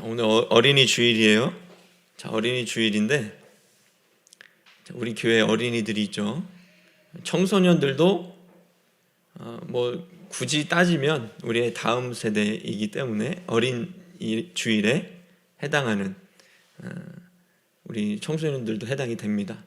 오늘 어린이 주일이에요. 자, 어린이 주일인데 우리 교회 어린이들이 있죠. 청소년들도 뭐 굳이 따지면 우리의 다음 세대이기 때문에 어린이 주일에 해당하는 우리 청소년들도 해당이 됩니다.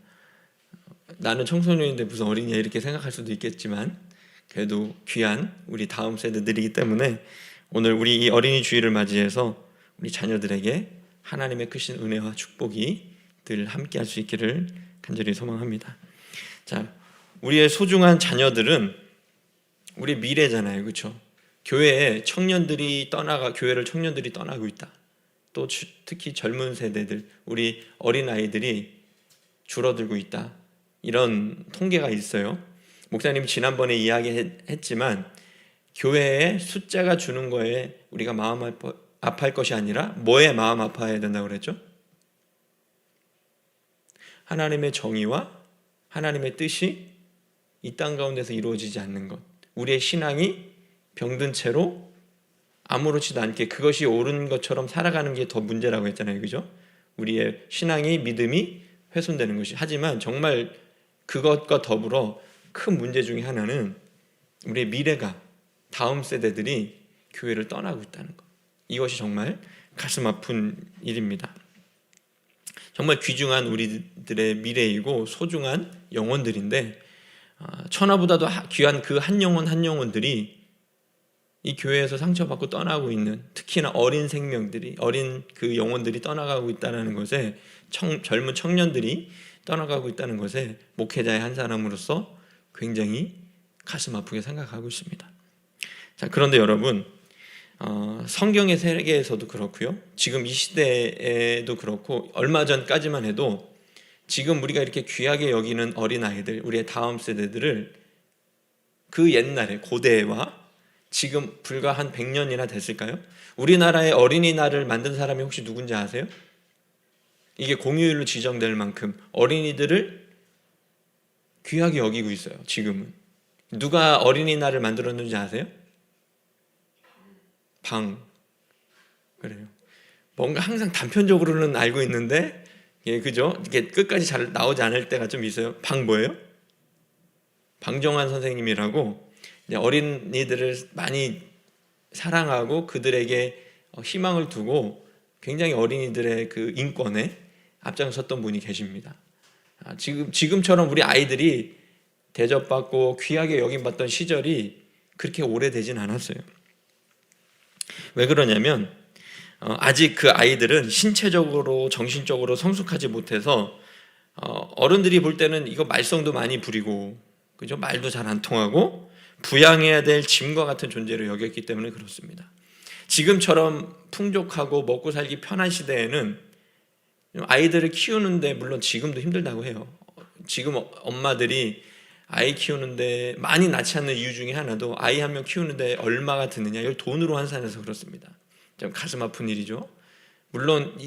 나는 청소년인데 무슨 어린이야 이렇게 생각할 수도 있겠지만 그래도 귀한 우리 다음 세대들이기 때문에 오늘 우리 이 어린이 주일을 맞이해서 우리 자녀들에게 하나님의 크신 은혜와 축복이 늘 함께 할 수 있기를 간절히 소망합니다. 자, 우리의 소중한 자녀들은 우리 미래잖아요. 그렇죠? 교회를 청년들이 떠나고 있다. 또 특히 젊은 세대들, 우리 어린아이들이 줄어들고 있다. 이런 통계가 있어요. 목사님이 지난번에 이야기했지만 교회에 숫자가 주는 거에 우리가 마음 아파할 것이 아니라 뭐에 마음 아파해야 된다고 그랬죠? 하나님의 정의와 하나님의 뜻이 이 땅 가운데서 이루어지지 않는 것, 우리의 신앙이 병든 채로 아무렇지도 않게 그것이 옳은 것처럼 살아가는 게 더 문제라고 했잖아요. 그죠? 우리의 신앙이 믿음이 훼손되는 것이. 하지만 정말 그것과 더불어 큰 문제 중에 하나는 우리의 미래가 다음 세대들이 교회를 떠나고 있다는 것. 이것이 정말 가슴 아픈 일입니다. 정말 귀중한 우리들의 미래이고 소중한 영혼들인데 천하보다도 귀한 그 한 영혼들이 이 교회에서 상처받고 떠나고 있는, 특히나 어린 생명들이, 어린 그 영혼들이 떠나가고 있다는 것에, 젊은 청년들이 떠나가고 있다는 것에 목회자의 한 사람으로서 굉장히 가슴 아프게 생각하고 있습니다. 자, 그런데 여러분, 성경의 세계에서도 그렇고요, 지금 이 시대에도 그렇고, 얼마 전까지만 해도 지금 우리가 이렇게 귀하게 여기는 어린아이들, 우리의 다음 세대들을 그 옛날에 고대와 지금 불과 한 100년이나 됐을까요? 우리나라의 어린이날을 만든 사람이 혹시 누군지 아세요? 이게 공휴일로 지정될 만큼 어린이들을 귀하게 여기고 있어요. 지금은. 누가 어린이날을 만들었는지 아세요? 그래요. 뭔가 항상 단편적으로는 알고 있는데, 그죠? 이게 끝까지 잘 나오지 않을 때가 좀 있어요. 뭐예요? 방정환 선생님이라고 어린이들을 많이 사랑하고 그들에게 희망을 두고 굉장히 어린이들의 그 인권에 앞장섰던 분이 계십니다. 지금처럼 우리 아이들이 대접받고 귀하게 여김받던 시절이 그렇게 오래되진 않았어요. 왜 그러냐면 아직 그 아이들은 신체적으로 정신적으로 성숙하지 못해서 어른들이 볼 때는 이거 말썽도 많이 부리고, 그죠? 말도 잘 안 통하고 부양해야 될 짐과 같은 존재로 여겼기 때문에 그렇습니다. 지금처럼 풍족하고 먹고 살기 편한 시대에는 아이들을 키우는데, 물론 지금도 힘들다고 해요. 지금 엄마들이 아이 키우는데 많이 낳지 않는 이유 중에 하나도 아이 한 명 키우는데 얼마가 드느냐, 이걸 돈으로 환산해서 그렇습니다. 좀 가슴 아픈 일이죠. 물론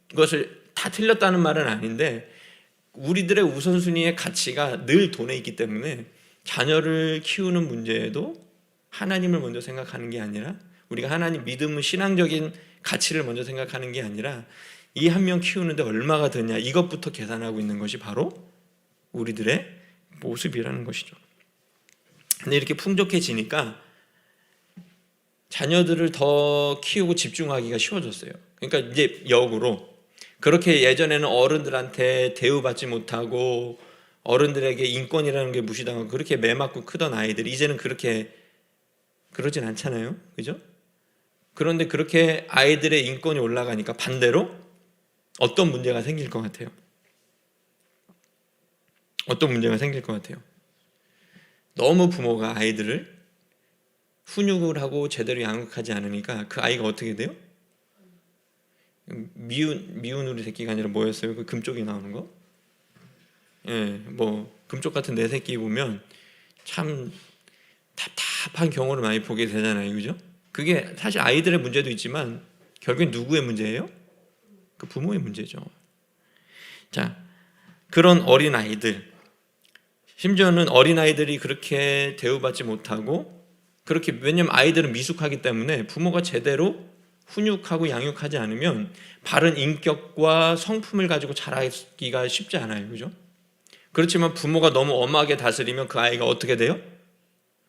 그것을 다 틀렸다는 말은 아닌데 우리들의 우선순위의 가치가 늘 돈에 있기 때문에 자녀를 키우는 문제에도 하나님을 먼저 생각하는 게 아니라, 우리가 하나님 믿음은 신앙적인 가치를 먼저 생각하는 게 아니라 이 한 명 키우는데 얼마가 드냐, 이것부터 계산하고 있는 것이 바로 우리들의 모습이라는 것이죠. 근데 이렇게 풍족해지니까 자녀들을 더 키우고 집중하기가 쉬워졌어요. 그러니까 이제 역으로, 그렇게 예전에는 어른들한테 대우받지 못하고 어른들에게 인권이라는 게 무시당하고 그렇게 매맞고 크던 아이들이 이제는 그러진 않잖아요. 그죠? 그런데 그렇게 아이들의 인권이 올라가니까 반대로 어떤 문제가 생길 것 같아요? 어떤 문제가 생길 것 같아요? 너무 부모가 아이들을 훈육을 하고 제대로 양육하지 않으니까 그 아이가 어떻게 돼요? 미운 우리 새끼가 아니라 뭐였어요? 그 금쪽이 나오는 거? 뭐 금쪽 같은 내 새끼 보면 참 답답한 경우를 많이 보게 되잖아요. 그죠? 그게 사실 아이들의 문제도 있지만 결국엔 누구의 문제예요? 그 부모의 문제죠. 자, 그런 어린아이들, 심지어는 어린아이들이 그렇게 대우받지 못하고, 그렇게, 왜냐면 아이들은 미숙하기 때문에 부모가 제대로 훈육하고 양육하지 않으면 바른 인격과 성품을 가지고 자라기가 쉽지 않아요. 그죠? 그렇지만 부모가 너무 엄하게 다스리면 그 아이가 어떻게 돼요?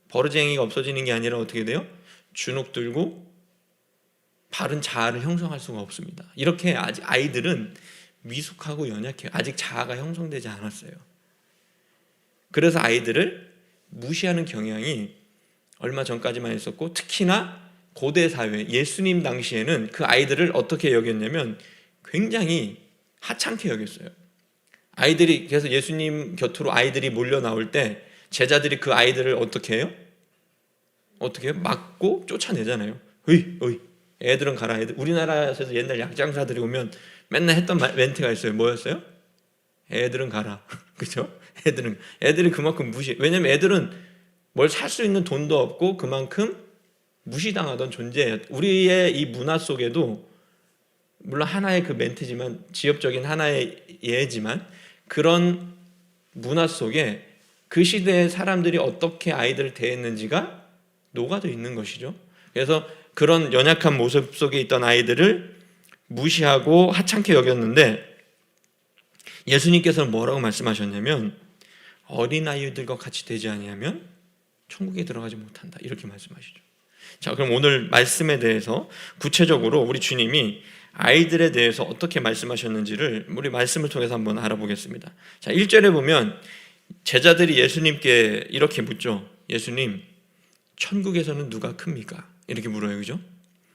버르장이가 없어지는 게 아니라 어떻게 돼요? 주눅 들고 바른 자아를 형성할 수가 없습니다. 이렇게 아직 아이들은 미숙하고 연약해요. 아직 자아가 형성되지 않았어요. 그래서 아이들을 무시하는 경향이 얼마 전까지만 있었고, 특히나 고대 사회, 예수님 당시에는 그 아이들을 어떻게 여겼냐면 굉장히 하찮게 여겼어요. 아이들이, 그래서 예수님 곁으로 아이들이 몰려 나올 때 제자들이 그 아이들을 어떻게 해요? 어떻게 해요? 막고 쫓아내잖아요. 어이, 애들은 가라. 우리나라에서 옛날 약장사들이 오면 맨날 했던 멘트가 있어요. 뭐였어요? 애들은 가라. 그죠? 애들이 그만큼 무시. 왜냐면 애들은 뭘 살 수 있는 돈도 없고 그만큼 무시당하던 존재예요. 우리의 이 문화 속에도 물론 하나의 그 멘트지만, 지엽적인 하나의 예지만, 그런 문화 속에 그 시대의 사람들이 어떻게 아이들을 대했는지가 녹아져 있는 것이죠. 그래서 그런 연약한 모습 속에 있던 아이들을 무시하고 하찮게 여겼는데, 예수님께서는 뭐라고 말씀하셨냐면 어린아이들과 같이 되지 아니하면 천국에 들어가지 못한다, 이렇게 말씀하시죠. 자, 그럼 오늘 말씀에 대해서 구체적으로 우리 주님이 아이들에 대해서 어떻게 말씀하셨는지를 우리 말씀을 통해서 한번 알아보겠습니다. 자, 1절에 보면 제자들이 예수님께 이렇게 묻죠. 예수님, 천국에서는 누가 큽니까? 이렇게 물어요. 그죠?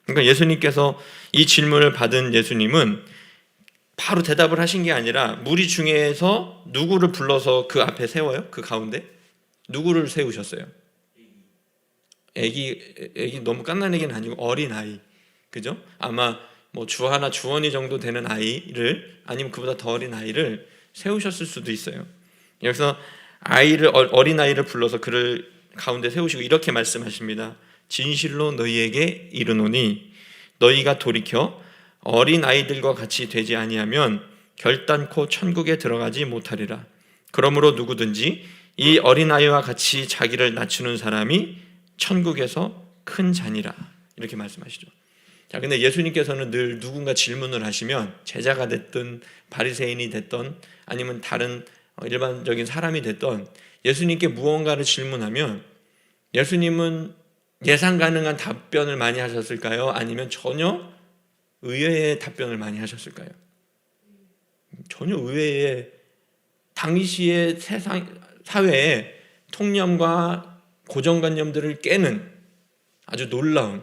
그러니까 예수님께서 이 질문을 받은 예수님은 바로 대답을 하신 게 아니라 무리 중에서 누구를 불러서 그 앞에 세워요? 그 가운데? 누구를 세우셨어요? 애기 너무 갓난 애기는 아니고 어린아이. 그죠? 아마 뭐 주하나 주원이 정도 되는 아이를, 아니면 그보다 더 어린 아이를 세우셨을 수도 있어요. 여기서 어린아이를 불러서 그를 가운데 세우시고 이렇게 말씀하십니다. 진실로 너희에게 이르노니 너희가 돌이켜 어린아이들과 같이 되지 아니하면 결단코 천국에 들어가지 못하리라. 그러므로 누구든지 이 어린아이와 같이 자기를 낮추는 사람이 천국에서 큰 자니라. 이렇게 말씀하시죠. 자, 근데 예수님께서는 늘 누군가 질문을 하시면, 제자가 됐든 바리새인이 됐든 아니면 다른 일반적인 사람이 됐든, 예수님께 무언가를 질문하면 예수님은 예상 가능한 답변을 많이 하셨을까요? 아니면 전혀 의외의 답변을 많이 하셨을까요? 전혀 의외의, 당시의 사회의 통념과 고정관념들을 깨는 아주 놀라운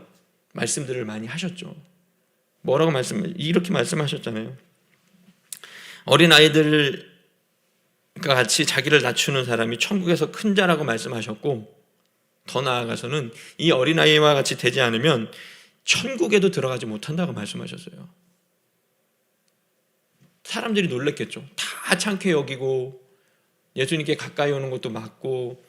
말씀들을 많이 하셨죠. 뭐라고 이렇게 말씀하셨잖아요. 어린아이들과 같이 자기를 낮추는 사람이 천국에서 큰 자라고 말씀하셨고, 더 나아가서는 이 어린아이와 같이 되지 않으면 천국에도 들어가지 못한다고 말씀하셨어요. 사람들이 놀랬겠죠. 다 하찮게 여기고 예수님께 가까이 오는 것도 맞고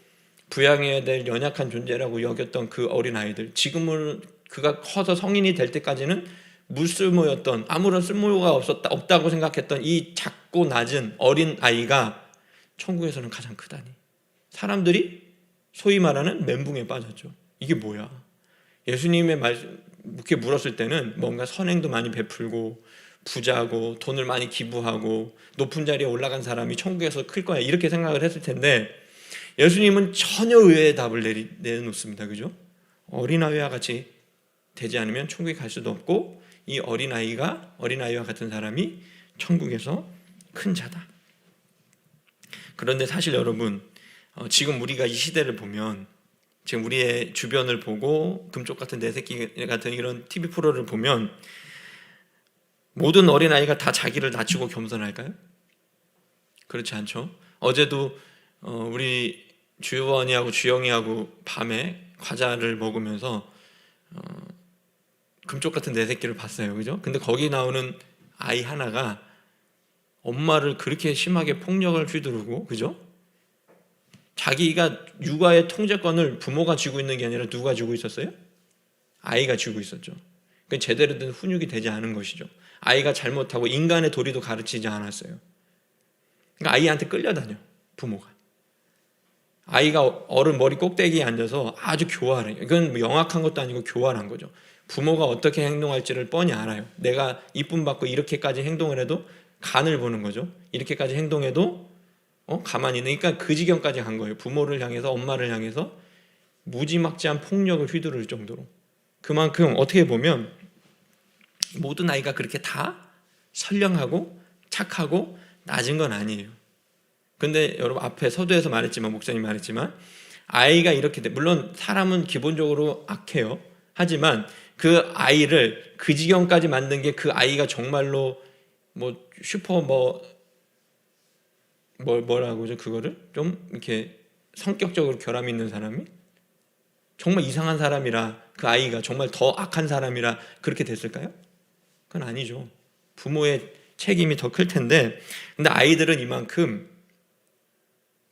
부양해야 될 연약한 존재라고 여겼던 그 어린아이들, 지금은 그가 커서 성인이 될 때까지는 무쓸모였던, 아무런 쓸모가 없다고 생각했던 이 작고 낮은 어린아이가 천국에서는 가장 크다니. 사람들이 소위 말하는 멘붕에 빠졌죠. 이게 뭐야? 예수님의 이렇게 물었을 때는 뭔가 선행도 많이 베풀고 부자고 돈을 많이 기부하고 높은 자리에 올라간 사람이 천국에서 클 거야, 이렇게 생각을 했을 텐데, 예수님은 전혀 의외의 답을 내놓습니다. 그죠? 어린아이와 같이 되지 않으면 천국에 갈 수도 없고, 이 어린아이와 같은 사람이 천국에서 큰 자다. 그런데 사실 여러분, 지금 우리가 이 시대를 보면, 지금 우리의 주변을 보고 금쪽 같은 내 새끼 같은 이런 TV 프로를 보면 모든 어린아이가 다 자기를 낮추고 겸손할까요? 그렇지 않죠. 어제도 우리 주원이하고 주영이하고 밤에 과자를 먹으면서 금쪽 같은 내 새끼를 봤어요. 그죠? 근데 거기 나오는 아이 하나가 엄마를 그렇게 심하게 폭력을 휘두르고, 그죠? 자기가 육아의 통제권을 부모가 쥐고 있는 게 아니라 누가 쥐고 있었어요? 아이가 쥐고 있었죠. 그러니까 제대로 된 훈육이 되지 않은 것이죠. 아이가 잘못하고 인간의 도리도 가르치지 않았어요. 그러니까 아이한테 끌려다녀, 부모가. 아이가 어른 머리 꼭대기에 앉아서 아주 교활해요. 이건 영악한 것도 아니고 교활한 거죠. 부모가 어떻게 행동할지를 뻔히 알아요. 내가 이쁨 받고 이렇게까지 행동을 해도 간을 보는 거죠. 이렇게까지 행동해도 가만히 있는. 그러니까 그 지경까지 간 거예요. 부모를 향해서, 엄마를 향해서 무지막지한 폭력을 휘두를 정도로. 그만큼 어떻게 보면 모든 아이가 그렇게 다 선량하고 착하고 낮은 건 아니에요. 근데 여러분 앞에 서두에서 말했지만, 목사님 말했지만, 아이가 이렇게 물론 사람은 기본적으로 악해요. 하지만 그 아이를 그 지경까지 만든 게 그 아이가 정말로 슈퍼 뭐라고 하죠? 그거를 좀 이렇게 성격적으로 결함이 있는 사람이 정말 이상한 사람이라, 그 아이가 정말 더 악한 사람이라 그렇게 됐을까요? 그건 아니죠. 부모의 책임이 더 클 텐데, 근데 아이들은 이만큼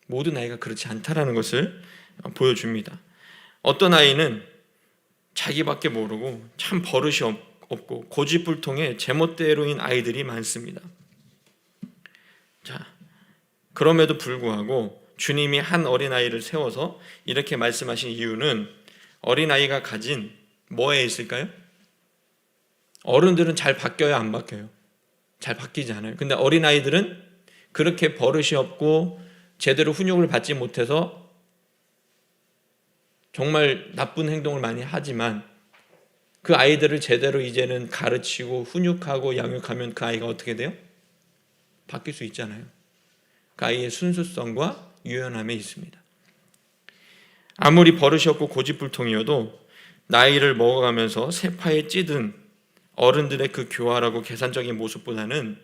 모든 아이가 그렇지 않다라는 것을 보여줍니다. 어떤 아이는 자기밖에 모르고 참 버릇이 없고 고집불통의 제멋대로인 아이들이 많습니다. 자, 그럼에도 불구하고 주님이 한 어린아이를 세워서 이렇게 말씀하신 이유는 어린아이가 가진 뭐에 있을까요? 어른들은 잘 바뀌어요, 안 바뀌어요? 잘 바뀌지 않아요. 근데 어린아이들은 그렇게 버릇이 없고 제대로 훈육을 받지 못해서 정말 나쁜 행동을 많이 하지만 그 아이들을 제대로 이제는 가르치고 훈육하고 양육하면 그 아이가 어떻게 돼요? 바뀔 수 있잖아요. 그 아이의 순수성과 유연함에 있습니다. 아무리 버릇이 없고 고집불통이어도 나이를 먹어가면서 세파에 찌든 어른들의 그 교활하고 계산적인 모습보다는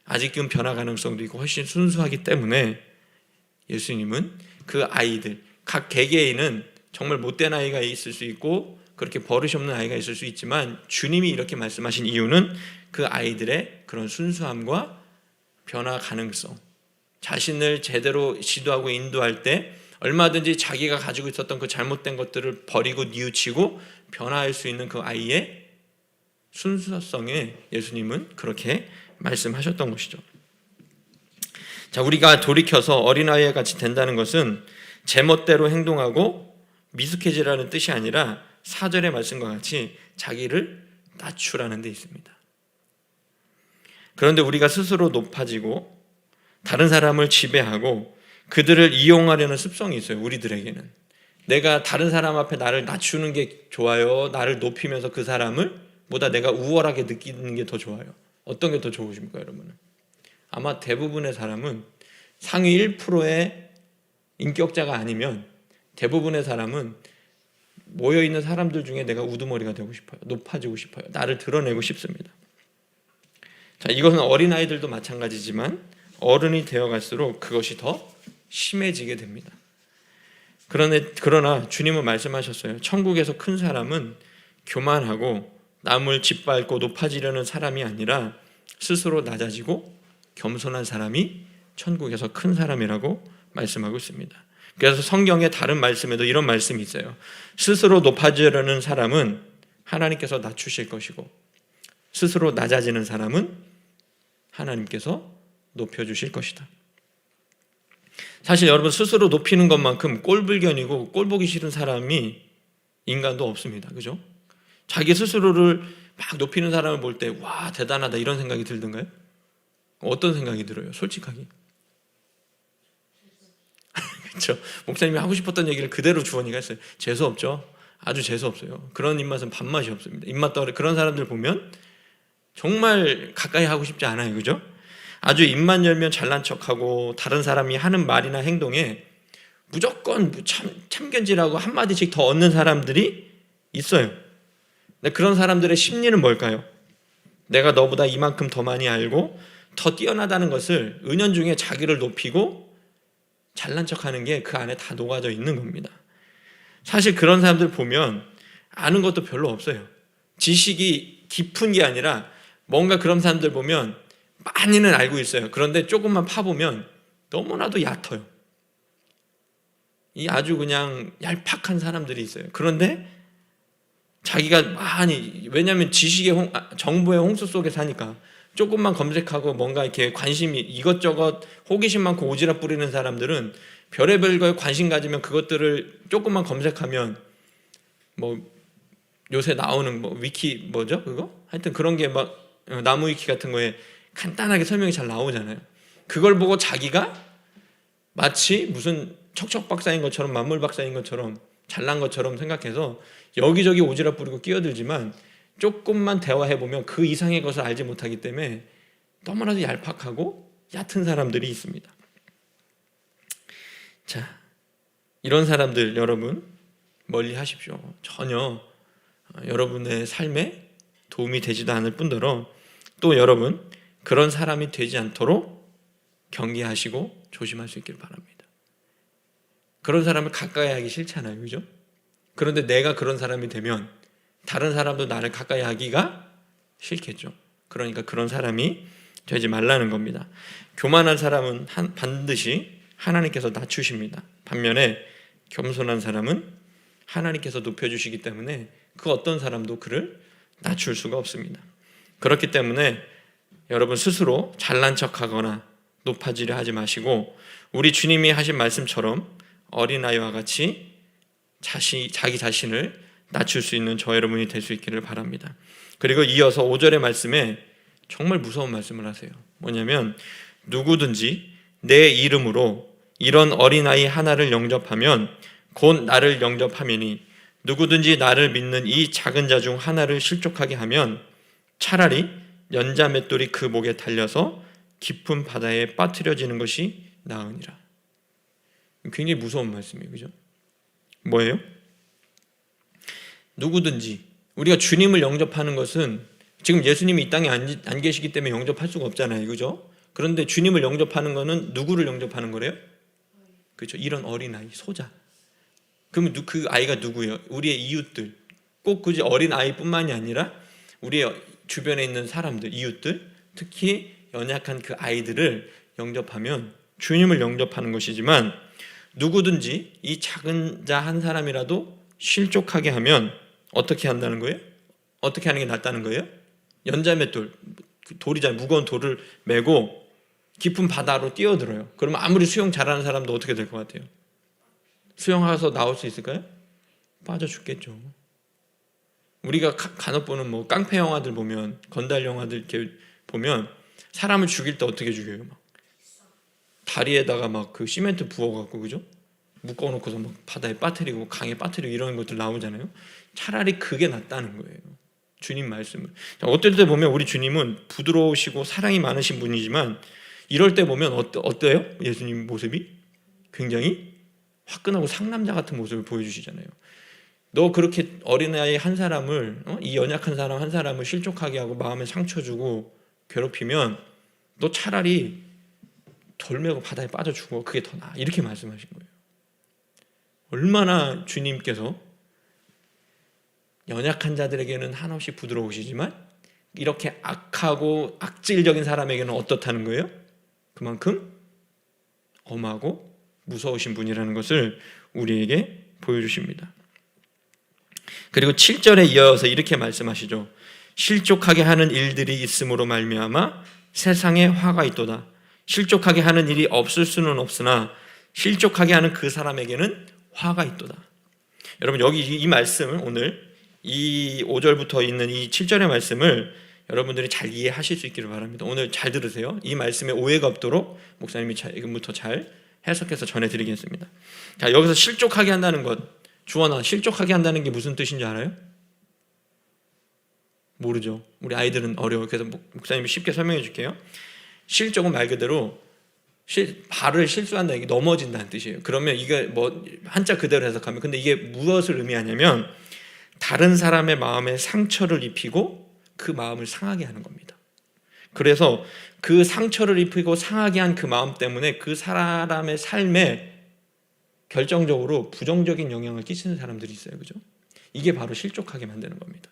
아직은 변화 가능성도 있고 훨씬 순수하기 때문에 예수님은 그 아이들, 각 개개인은 정말 못된 아이가 있을 수 있고 그렇게 버릇이 없는 아이가 있을 수 있지만 주님이 이렇게 말씀하신 이유는 그 아이들의 그런 순수함과 변화 가능성, 자신을 제대로 지도하고 인도할 때 얼마든지 자기가 가지고 있었던 그 잘못된 것들을 버리고 뉘우치고 변화할 수 있는 그 아이의 순수성에 예수님은 그렇게 말씀하셨던 것이죠. 자, 우리가 돌이켜서 어린아이와 같이 된다는 것은 제멋대로 행동하고 미숙해지라는 뜻이 아니라 4절의 말씀과 같이 자기를 낮추라는 데 있습니다. 그런데 우리가 스스로 높아지고 다른 사람을 지배하고 그들을 이용하려는 습성이 있어요. 우리들에게는 내가 다른 사람 앞에 나를 낮추는 게 좋아요, 나를 높이면서 그 사람을 보다 내가 우월하게 느끼는 게 더 좋아요. 어떤 게 더 좋으십니까, 여러분은? 아마 대부분의 사람은 상위 1%의 인격자가 아니면 대부분의 사람은 모여있는 사람들 중에 내가 우두머리가 되고 싶어요. 높아지고 싶어요. 나를 드러내고 싶습니다. 자, 이것은 어린아이들도 마찬가지지만 어른이 되어갈수록 그것이 더 심해지게 됩니다. 그러나 주님은 말씀하셨어요. 천국에서 큰 사람은 교만하고 남을 짓밟고 높아지려는 사람이 아니라 스스로 낮아지고 겸손한 사람이 천국에서 큰 사람이라고 말씀하고 있습니다. 그래서 성경의 다른 말씀에도 이런 말씀이 있어요. 스스로 높아지려는 사람은 하나님께서 낮추실 것이고 스스로 낮아지는 사람은 하나님께서 높여주실 것이다. 사실 여러분, 스스로 높이는 것만큼 꼴불견이고 꼴보기 싫은 사람이 인간도 없습니다. 그죠? 자기 스스로를 막 높이는 사람을 볼 때 와, 대단하다 이런 생각이 들던가요? 어떤 생각이 들어요? 솔직하게. 그렇죠. 목사님이 하고 싶었던 얘기를 그대로 주원이가 했어요. 재수없죠? 아주 재수없어요. 그런 입맛은 밥맛이 없습니다. 입맛 덩어리, 그런 사람들 보면 정말 가까이 하고 싶지 않아요. 그죠? 아주 입만 열면 잘난 척하고 다른 사람이 하는 말이나 행동에 무조건 참견질하고 한마디씩 더 얻는 사람들이 있어요. 근데 그런 사람들의 심리는 뭘까요? 내가 너보다 이만큼 더 많이 알고 더 뛰어나다는 것을 은연중에 자기를 높이고 잘난 척하는 게 그 안에 다 녹아져 있는 겁니다. 사실 그런 사람들 보면 아는 것도 별로 없어요. 지식이 깊은 게 아니라 뭔가 그런 사람들 보면 많이는 알고 있어요. 그런데 조금만 파보면 너무나도 얕아요. 이 아주 그냥 얄팍한 사람들이 있어요. 그런데 자기가 많이, 왜냐하면 지식의 정보의 홍수 속에 사니까 조금만 검색하고 뭔가 이렇게 관심이 이것저것 호기심 많고 오지랖 부리는 사람들은 별의별 거에 관심 가지면 그것들을 조금만 검색하면 뭐 요새 나오는 뭐 위키 뭐죠 그거? 하여튼 그런 게 막 나무 위키 같은 거에 간단하게 설명이 잘 나오잖아요. 그걸 보고 자기가 마치 무슨 척척 박사인 것처럼 만물 박사인 것처럼 잘난 것처럼 생각해서 여기저기 오지랖 부리고 끼어들지만 조금만 대화해보면 그 이상의 것을 알지 못하기 때문에 너무나도 얄팍하고 얕은 사람들이 있습니다. 자, 이런 사람들 여러분 멀리 하십시오. 전혀 여러분의 삶에 도움이 되지도 않을 뿐더러 또 여러분 그런 사람이 되지 않도록 경계하시고 조심할 수 있기를 바랍니다. 그런 사람을 가까이 하기 싫잖아요, 그죠? 그런데 내가 그런 사람이 되면 다른 사람도 나를 가까이 하기가 싫겠죠. 그러니까 그런 사람이 되지 말라는 겁니다. 교만한 사람은 반드시 하나님께서 낮추십니다. 반면에 겸손한 사람은 하나님께서 높여주시기 때문에 그 어떤 사람도 그를 낮출 수가 없습니다. 그렇기 때문에 여러분 스스로 잘난 척하거나 높아지려 하지 마시고 우리 주님이 하신 말씀처럼 어린아이와 같이 자기 자신을 낮출 수 있는 저 여러분이 될 수 있기를 바랍니다. 그리고 이어서 5절의 말씀에 정말 무서운 말씀을 하세요. 뭐냐면 누구든지 내 이름으로 이런 어린아이 하나를 영접하면 곧 나를 영접하매니 누구든지 나를 믿는 이 작은 자 중 하나를 실족하게 하면 차라리 연자 맷돌이 그 목에 달려서 깊은 바다에 빠뜨려지는 것이 나으니라. 굉장히 무서운 말씀이에요, 그죠? 뭐예요? 누구든지 우리가 주님을 영접하는 것은 지금 예수님이 이 땅에 안 계시기 때문에 영접할 수가 없잖아요, 그죠? 그런데 주님을 영접하는 것은 누구를 영접하는 거래요? 그렇죠? 이런 어린아이, 소자. 그러면 그 아이가 누구예요? 우리의 이웃들. 꼭 굳이 어린 아이뿐만이 아니라 우리의 주변에 있는 사람들, 이웃들, 특히 연약한 그 아이들을 영접하면 주님을 영접하는 것이지만 누구든지 이 작은 자 한 사람이라도 실족하게 하면 어떻게 한다는 거예요? 어떻게 하는 게 낫다는 거예요? 연자맷돌, 돌이잖아요. 무거운 돌을 메고 깊은 바다로 뛰어들어요. 그러면 아무리 수영 잘하는 사람도 어떻게 될 것 같아요? 수영해서 나올 수 있을까요? 빠져 죽겠죠. 우리가 간혹 보는 뭐 깡패 영화들 보면, 건달 영화들 이렇게 보면 사람을 죽일 때 어떻게 죽여요? 막 다리에다가 막 그 시멘트 부어갖고, 그죠? 묶어놓고서 막 바다에 빠뜨리고 강에 빠뜨리고 이런 것들 나오잖아요. 차라리 그게 낫다는 거예요. 주님 말씀을. 어떨 때 보면 우리 주님은 부드러우시고 사랑이 많으신 분이지만 이럴 때 보면 어때요? 예수님 모습이 굉장히 화끈하고 상남자 같은 모습을 보여주시잖아요. 너 그렇게 어린아이 한 사람을 이 연약한 사람 한 사람을 실족하게 하고 마음에 상처 주고 괴롭히면 너 차라리 돌 메고 바다에 빠져 죽어. 그게 더 나아. 이렇게 말씀하신 거예요. 얼마나 주님께서 연약한 자들에게는 한없이 부드러우시지만 이렇게 악하고 악질적인 사람에게는 어떻다는 거예요? 그만큼 엄하고 무서우신 분이라는 것을 우리에게 보여주십니다. 그리고 7절에 이어서 이렇게 말씀하시죠. 실족하게 하는 일들이 있음으로 말미암아 세상에 화가 있도다. 실족하게 하는 일이 없을 수는 없으나 실족하게 하는 그 사람에게는 화가 있도다. 여러분 여기 이 말씀을 오늘 이 5절부터 있는 이 7절의 말씀을 여러분들이 잘 이해하실 수 있기를 바랍니다. 오늘 잘 들으세요. 이 말씀에 오해가 없도록 목사님이 지금부터 잘 해석해서 전해드리겠습니다. 자, 여기서 실족하게 한다는 것, 주원아, 실족하게 한다는 게 무슨 뜻인지 알아요? 모르죠. 우리 아이들은 어려워요. 그래서 목사님이 쉽게 설명해 줄게요. 실족은 말 그대로 발을 실수한다는 게 넘어진다는 뜻이에요. 그러면 이게 뭐 한자 그대로 해석하면, 근데 이게 무엇을 의미하냐면 다른 사람의 마음에 상처를 입히고 그 마음을 상하게 하는 겁니다. 그래서 그 상처를 입히고 상하게 한 그 마음 때문에 그 사람의 삶에 결정적으로 부정적인 영향을 끼치는 사람들이 있어요. 그죠? 이게 바로 실족하게 만드는 겁니다.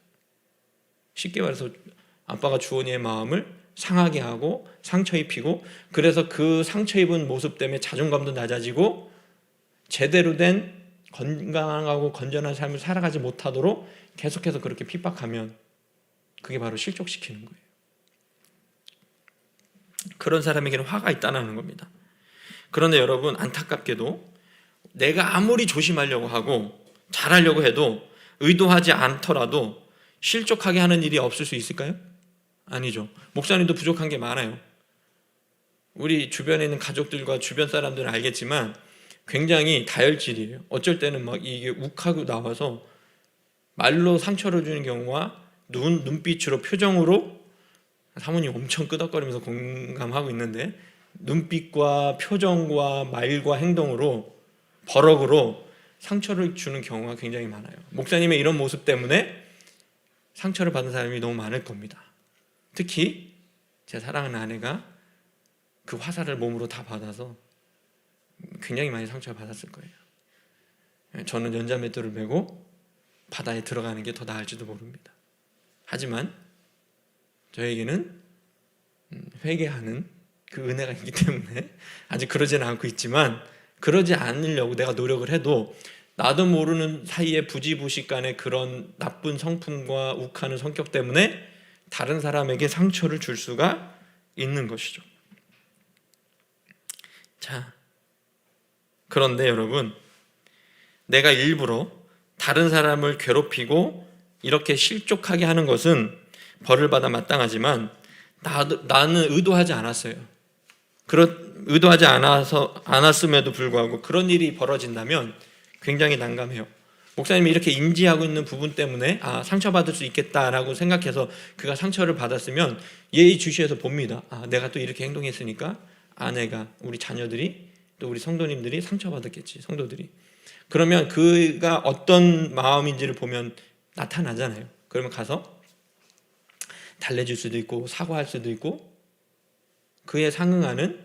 쉽게 말해서 아빠가 주원이의 마음을 상하게 하고 상처 입히고, 그래서 그 상처 입은 모습 때문에 자존감도 낮아지고 제대로 된 건강하고 건전한 삶을 살아가지 못하도록 계속해서 그렇게 핍박하면 그게 바로 실족시키는 거예요. 그런 사람에게는 화가 있다는 겁니다. 그런데 여러분, 안타깝게도 내가 아무리 조심하려고 하고 잘하려고 해도 의도하지 않더라도 실족하게 하는 일이 없을 수 있을까요? 아니죠. 목사님도 부족한 게 많아요. 우리 주변에 있는 가족들과 주변 사람들은 알겠지만 굉장히 다혈질이에요. 어쩔 때는 막 이게 욱하고 나와서 말로 상처를 주는 경우와 눈빛으로 표정으로 사모님 엄청 끄덕거리면서 공감하고 있는데 눈빛과 표정과 말과 행동으로 버럭으로 상처를 주는 경우가 굉장히 많아요. 목사님의 이런 모습 때문에 상처를 받은 사람이 너무 많을 겁니다. 특히 제 사랑하는 아내가 그 화살을 몸으로 다 받아서 굉장히 많이 상처를 받았을 거예요. 저는 연자맷돌을 메고 바다에 들어가는 게 더 나을지도 모릅니다. 하지만 저에게는 회개하는 그 은혜가 있기 때문에 아직 그러지는 않고 있지만, 그러지 않으려고 내가 노력을 해도 나도 모르는 사이에 부지부식간에 그런 나쁜 성품과 욱하는 성격 때문에 다른 사람에게 상처를 줄 수가 있는 것이죠. 자, 그런데 여러분, 내가 일부러 다른 사람을 괴롭히고 이렇게 실족하게 하는 것은 벌을 받아 마땅하지만 나는 의도하지 않았어요. 의도하지 않았음에도 불구하고 그런 일이 벌어진다면 굉장히 난감해요. 목사님이 이렇게 인지하고 있는 부분 때문에 상처받을 수 있겠다라고 생각해서 그가 상처를 받았으면 예의주시해서 봅니다. 내가 또 이렇게 행동했으니까 아내가, 우리 자녀들이, 또 우리 성도님들이 상처받았겠지, 성도들이. 그러면 그가 어떤 마음인지를 보면 나타나잖아요. 그러면 가서 달래줄 수도 있고 사과할 수도 있고 그에 상응하는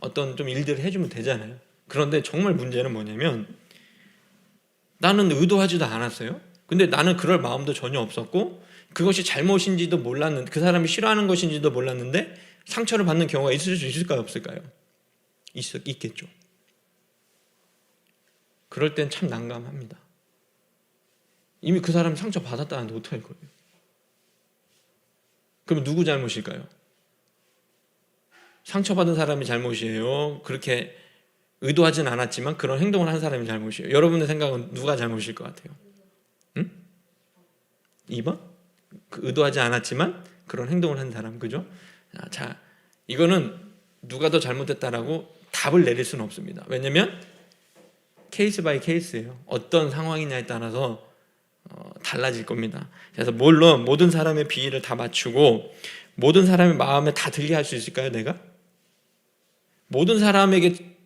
어떤 좀 일들을 해주면 되잖아요. 그런데 정말 문제는 뭐냐면 나는 의도하지도 않았어요. 근데 나는 그럴 마음도 전혀 없었고 그것이 잘못인지도 몰랐는데, 그 사람이 싫어하는 것인지도 몰랐는데 상처를 받는 경우가 있을 수 있을까요? 없을까요? 있겠죠. 그럴 땐 참 난감합니다. 이미 그 사람이 상처 받았다는데 어떡할 거예요? 그럼 누구 잘못일까요? 상처받은 사람이 잘못이에요? 그렇게 의도하진 않았지만 그런 행동을 한 사람이 잘못이에요? 여러분의 생각은 누가 잘못일 것 같아요? 2번? 의도하지 않았지만 그런 행동을 한 사람, 그죠? 자, 이거는 누가 더 잘못했다라고 답을 내릴 수는 없습니다. 왜냐면 케이스 바이 케이스예요. 어떤 상황이냐에 따라서 달라질 겁니다. 그래서 물론 모든 사람의 비위를 다 맞추고 모든 사람의 마음에 다 들게 할 수 있을까요? 내가? 모든 사람에게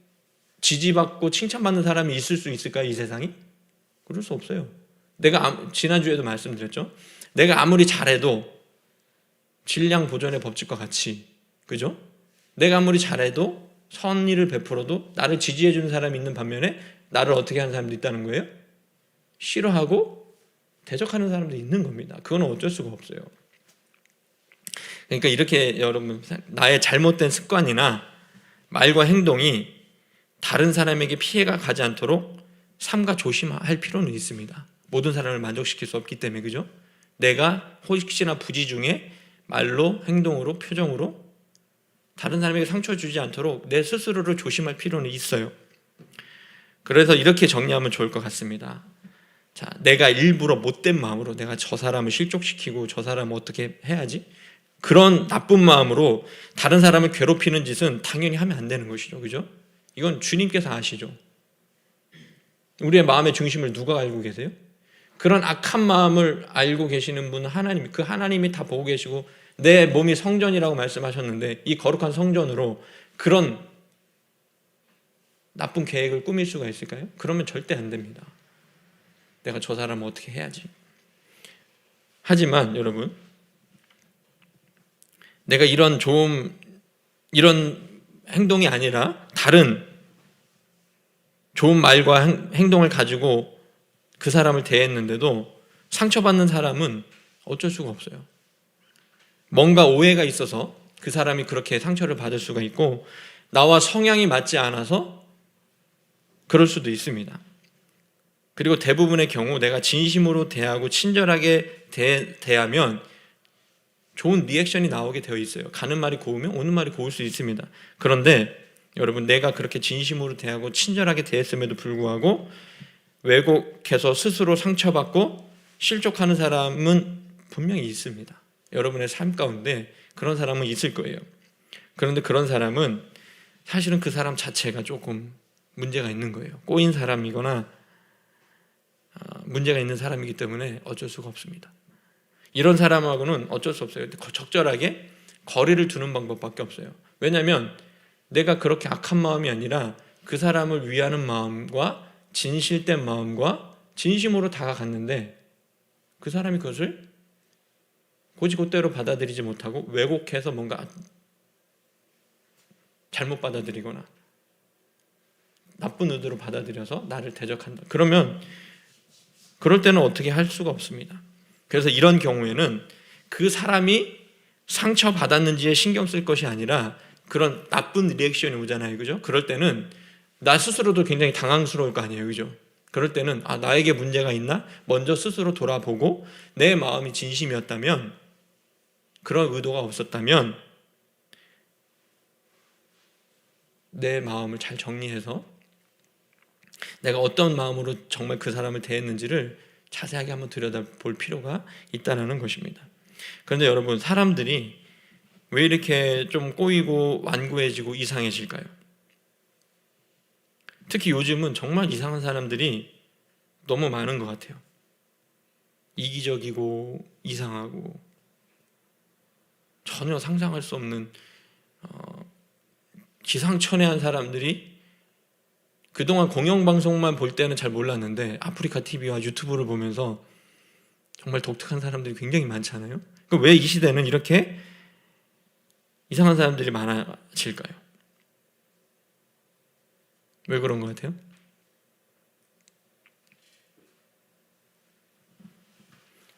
지지받고 칭찬받는 사람이 있을 수 있을까요? 이 세상이? 그럴 수 없어요. 내가 지난주에도 말씀드렸죠. 내가 아무리 잘해도 질량 보존의 법칙과 같이, 그죠? 내가 아무리 잘해도 선의를 베풀어도 나를 지지해주는 사람이 있는 반면에 나를 어떻게 하는 사람도 있다는 거예요? 싫어하고 대적하는 사람도 있는 겁니다. 그건 어쩔 수가 없어요. 그러니까 이렇게 여러분, 나의 잘못된 습관이나 말과 행동이 다른 사람에게 피해가 가지 않도록 삼가 조심할 필요는 있습니다. 모든 사람을 만족시킬 수 없기 때문에, 그죠? 내가 혹시나 부지 중에 말로, 행동으로, 표정으로 다른 사람에게 상처 주지 않도록 내 스스로를 조심할 필요는 있어요. 그래서 이렇게 정리하면 좋을 것 같습니다. 자, 내가 일부러 못된 마음으로 내가 저 사람을 실족시키고 저 사람을 어떻게 해야지? 그런 나쁜 마음으로 다른 사람을 괴롭히는 짓은 당연히 하면 안 되는 것이죠. 그죠? 이건 주님께서 아시죠? 우리의 마음의 중심을 누가 알고 계세요? 그런 악한 마음을 알고 계시는 분은 하나님, 그 하나님이 다 보고 계시고 내 몸이 성전이라고 말씀하셨는데 이 거룩한 성전으로 그런 나쁜 계획을 꾸밀 수가 있을까요? 그러면 절대 안 됩니다. 내가 저 사람을 어떻게 해야지. 하지만 여러분, 내가 이런 행동이 아니라 다른 좋은 말과 행동을 가지고 그 사람을 대했는데도 상처받는 사람은 어쩔 수가 없어요. 뭔가 오해가 있어서 그 사람이 그렇게 상처를 받을 수가 있고 나와 성향이 맞지 않아서 그럴 수도 있습니다. 그리고 대부분의 경우 내가 진심으로 대하고 친절하게 대하면 좋은 리액션이 나오게 되어 있어요. 가는 말이 고우면 오는 말이 고울 수 있습니다. 그런데 여러분, 내가 그렇게 진심으로 대하고 친절하게 대했음에도 불구하고 왜곡해서 스스로 상처받고 실족하는 사람은 분명히 있습니다. 여러분의 삶 가운데 그런 사람은 있을 거예요. 그런데 그런 사람은 사실은 그 사람 자체가 조금 문제가 있는 거예요. 꼬인 사람이거나 문제가 있는 사람이기 때문에 어쩔 수가 없습니다. 이런 사람하고는 어쩔 수 없어요. 적절하게 거리를 두는 방법밖에 없어요. 왜냐하면 내가 그렇게 악한 마음이 아니라 그 사람을 위하는 마음과 진실된 마음과 진심으로 다가갔는데 그 사람이 그것을 곧이곧대로 받아들이지 못하고 왜곡해서 뭔가 잘못 받아들이거나 나쁜 의도로 받아들여서 나를 대적한다. 그러면 그럴 때는 어떻게 할 수가 없습니다. 그래서 이런 경우에는 그 사람이 상처받았는지에 신경 쓸 것이 아니라 그런 나쁜 리액션이 오잖아요. 그죠? 그럴 때는 나 스스로도 굉장히 당황스러울 거 아니에요. 그죠? 그럴 때는 나에게 문제가 있나? 먼저 스스로 돌아보고 내 마음이 진심이었다면, 그런 의도가 없었다면 내 마음을 잘 정리해서 내가 어떤 마음으로 정말 그 사람을 대했는지를 자세하게 한번 들여다볼 필요가 있다는 것입니다. 그런데 여러분, 사람들이 왜 이렇게 좀 꼬이고 완고해지고 이상해질까요? 특히 요즘은 정말 이상한 사람들이 너무 많은 것 같아요. 이기적이고 이상하고 전혀 상상할 수 없는 기상천외한 사람들이 그동안 공영방송만 볼 때는 잘 몰랐는데 아프리카 TV와 유튜브를 보면서 정말 독특한 사람들이 굉장히 많잖아요. 그럼 왜 이 시대는 이렇게 이상한 사람들이 많아질까요? 왜 그런 것 같아요?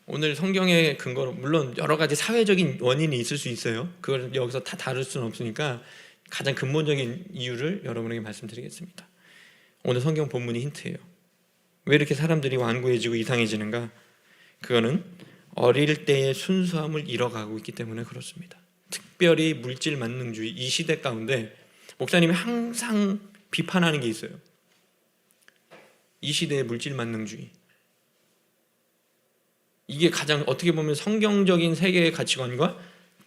오늘 성경의 근거로 물론 여러 가지 사회적인 원인이 있을 수 있어요. 그걸 여기서 다 다룰 수는 없으니까 가장 근본적인 이유를 여러분에게 말씀드리겠습니다. 오늘 성경 본문이 힌트예요. 왜 이렇게 사람들이 완고해지고 이상해지는가? 그거는 어릴 때의 순수함을 잃어가고 있기 때문에 그렇습니다. 특별히 물질 만능주의, 이 시대 가운데 목사님이 항상 비판하는 게 있어요. 이 시대의 물질 만능주의. 이게 가장 어떻게 보면 성경적인 세계의 가치관과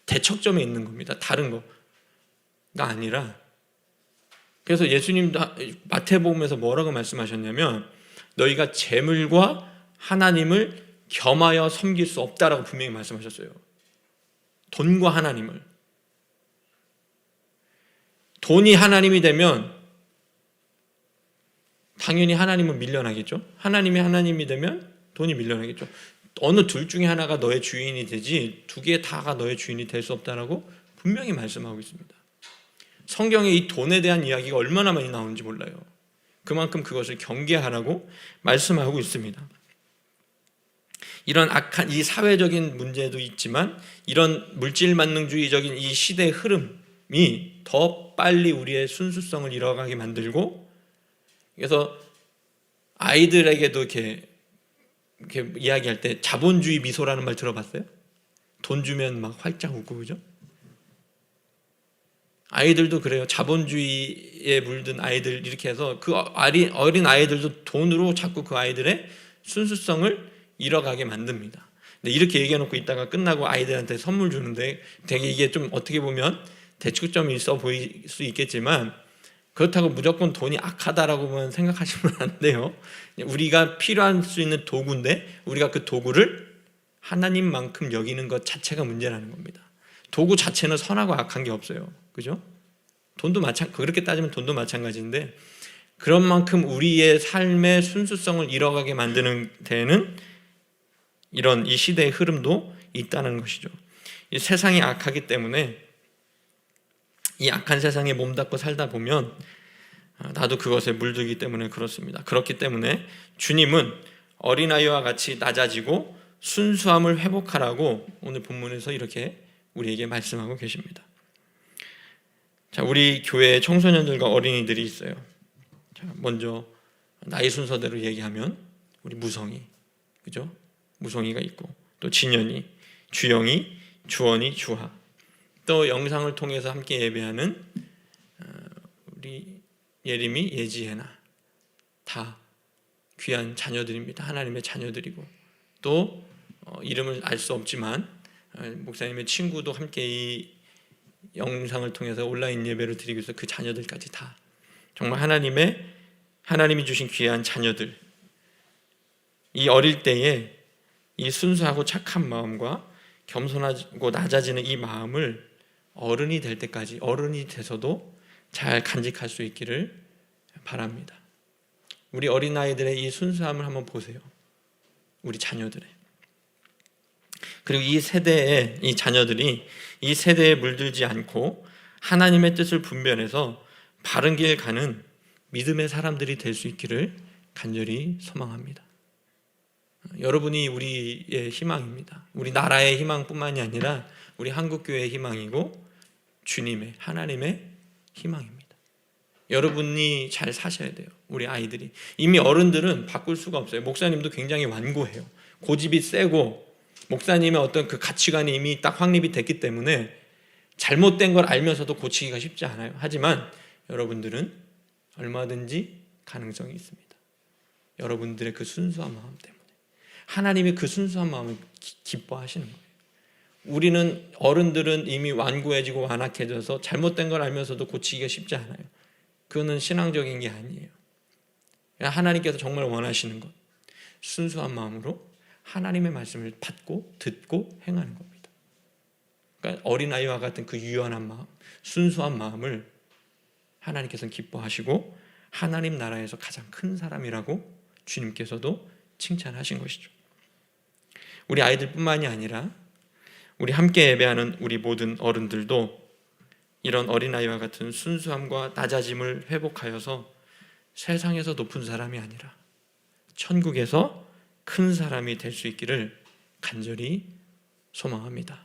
대척점에 있는 겁니다. 다른 거가 아니라. 그래서 예수님도 마태복음에서 뭐라고 말씀하셨냐면 너희가 재물과 하나님을 겸하여 섬길 수 없다라고 분명히 말씀하셨어요. 돈과 하나님을. 돈이 하나님이 되면 당연히 하나님은 밀려나겠죠. 하나님이 하나님이 되면 돈이 밀려나겠죠. 어느 둘 중에 하나가 너의 주인이 되지 두 개 다가 너의 주인이 될 수 없다라고 분명히 말씀하고 있습니다. 성경에 이 돈에 대한 이야기가 얼마나 많이 나오는지 몰라요. 그만큼 그것을 경계하라고 말씀하고 있습니다. 이런 악한 이 사회적인 문제도 있지만 이런 물질만능주의적인 이 시대의 흐름이 더 빨리 우리의 순수성을 잃어가게 만들고, 그래서 아이들에게도 이렇게 이야기할 때 자본주의 미소라는 말 들어봤어요? 돈 주면 막 활짝 웃고, 그죠? 아이들도 그래요. 자본주의에 물든 아이들 이렇게 해서 그 어린 아이들도 돈으로 자꾸 그 아이들의 순수성을 잃어가게 만듭니다. 근데 이렇게 얘기해놓고 있다가 끝나고 아이들한테 선물 주는데 되게 이게 좀 어떻게 보면 대축점이 있어 보일 수 있겠지만 그렇다고 무조건 돈이 악하다라고만 생각하시면 안 돼요. 우리가 필요할 수 있는 도구인데 우리가 그 도구를 하나님만큼 여기는 것 자체가 문제라는 겁니다. 도구 자체는 선하고 악한 게 없어요. 그죠? 돈도 그렇게 따지면 돈도 마찬가지인데 그런 만큼 우리의 삶의 순수성을 잃어가게 만드는 데에는 이런 이 시대의 흐름도 있다는 것이죠. 이 세상이 악하기 때문에 이 악한 세상에 몸담고 살다 보면 나도 그것에 물들기 때문에 그렇습니다. 그렇기 때문에 주님은 어린아이와 같이 낮아지고 순수함을 회복하라고 오늘 본문에서 이렇게 우리에게 말씀하고 계십니다. 자, 우리 교회에 청소년들과 어린이들이 있어요. 자, 먼저 나이 순서대로 얘기하면 우리 무성이, 그죠? 무성이가 있고 또 진현이, 주영이, 주원이, 주하, 또 영상을 통해서 함께 예배하는 우리 예림이, 예지혜나 다 귀한 자녀들입니다. 하나님의 자녀들이고 또 이름을 알 수 없지만 목사님의 친구도 함께 이 영상을 통해서 온라인 예배를 드리고 있어 그 자녀들까지 다 정말 하나님이 주신 귀한 자녀들. 이 어릴 때에 이 순수하고 착한 마음과 겸손하고 낮아지는 이 마음을 어른이 될 때까지, 어른이 돼서도 잘 간직할 수 있기를 바랍니다. 우리 어린아이들의 이 순수함을 한번 보세요. 우리 자녀들의. 그리고 이 세대의 이 자녀들이 이 세대에 물들지 않고 하나님의 뜻을 분별해서 바른 길 가는 믿음의 사람들이 될 수 있기를 간절히 소망합니다. 여러분이 우리의 희망입니다. 우리 나라의 희망뿐만이 아니라 우리 한국교회의 희망이고 주님의, 하나님의 희망입니다. 여러분이 잘 사셔야 돼요. 우리 아이들이. 이미 어른들은 바꿀 수가 없어요. 목사님도 굉장히 완고해요. 고집이 세고 목사님의 어떤 그 가치관이 이미 딱 확립이 됐기 때문에 잘못된 걸 알면서도 고치기가 쉽지 않아요. 하지만 여러분들은 얼마든지 가능성이 있습니다. 여러분들의 그 순수한 마음 때문에 하나님이 그 순수한 마음을 기뻐하시는 거예요. 우리는 어른들은 이미 완고해지고 완악해져서 잘못된 걸 알면서도 고치기가 쉽지 않아요. 그거는 신앙적인 게 아니에요. 하나님께서 정말 원하시는 것, 순수한 마음으로 하나님의 말씀을 받고 듣고 행하는 겁니다. 그러니까 어린아이와 같은 그 유연한 마음, 순수한 마음을 하나님께서는 기뻐하시고 하나님 나라에서 가장 큰 사람이라고 주님께서도 칭찬하신 것이죠. 우리 아이들뿐만이 아니라 우리 함께 예배하는 우리 모든 어른들도 이런 어린아이와 같은 순수함과 낮아짐을 회복하여서 세상에서 높은 사람이 아니라 천국에서 큰 사람이 될 수 있기를 간절히 소망합니다.